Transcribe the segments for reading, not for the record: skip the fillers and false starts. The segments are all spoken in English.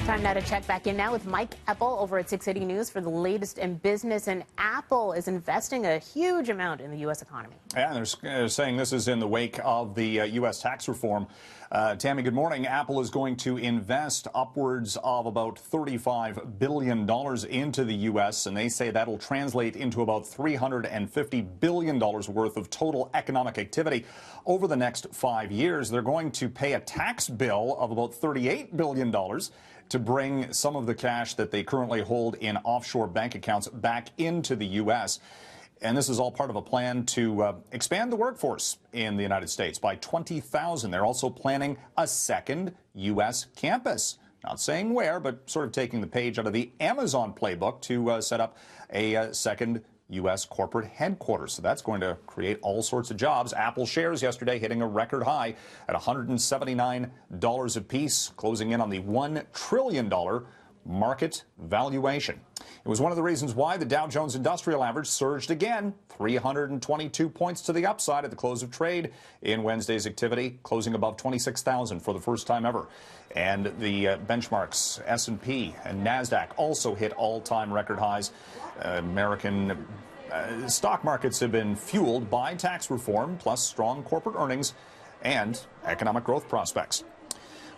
Time now to check back in now with Mike Eppel over at 680 News for the latest in business. And Apple is investing a huge amount in the U.S. economy. Yeah, they're saying this is in the wake of the U.S. tax reform. Tammy, good morning. Apple is going to invest upwards of about $35 billion into the U.S., and they say that'll translate into about $350 billion worth of total economic activity over the next 5 years. They're going to pay a tax bill of about $38 billion to bring some of the cash that they currently hold in offshore bank accounts back into the U.S. And this is all part of a plan to expand the workforce in the United States by 20,000. They're also planning a second U.S. campus. Not saying where, but sort of taking the page out of the Amazon playbook to set up a second U.S. corporate headquarters. So that's going to create all sorts of jobs. Apple shares yesterday hitting a record high at $179 apiece, closing in on the $1 trillion market valuation. It was one of the reasons why the Dow Jones Industrial Average surged again, 322 points to the upside at the close of trade in Wednesday's activity, closing above 26,000 for the first time ever. And the benchmarks, S&P and NASDAQ, also hit all-time record highs. American stock markets have been fueled by tax reform, plus strong corporate earnings and economic growth prospects.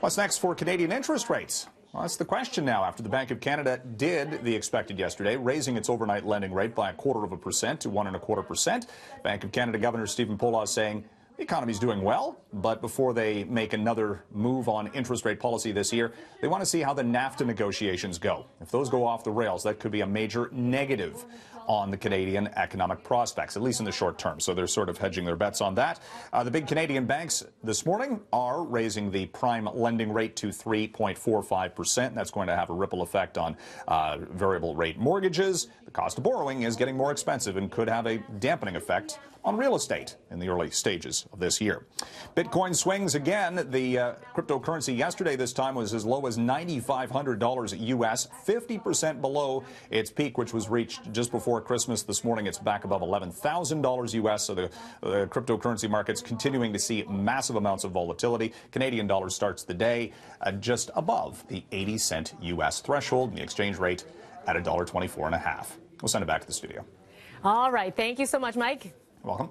What's next for Canadian interest rates? Well, that's the question now after the Bank of Canada did the expected yesterday, raising its overnight lending rate by 0.25% to 1.25%. Bank of Canada Governor Stephen Poloz saying the economy is doing well, but before they make another move on interest rate policy this year, they want to see how the NAFTA negotiations go. If those go off the rails, that could be a major negative on the Canadian economic prospects, at least in the short term. So they're sort of hedging their bets on that. The big Canadian banks this morning are raising the prime lending rate to 3.45%. That's going to have a ripple effect on variable rate mortgages. The cost of borrowing is getting more expensive and could have a dampening effect on real estate in the early stages of this year. Bitcoin swings again. The cryptocurrency yesterday this time was as low as $9,500 US, 50% below its peak, which was reached just before Christmas. This morning it's back above $11,000 US, so the cryptocurrency market's continuing to see massive amounts of volatility. Canadian dollar starts the day just above the 80-cent US threshold, and the exchange rate at $1.24.5. We'll send it back to the studio. All right. Thank you so much, Mike. Welcome.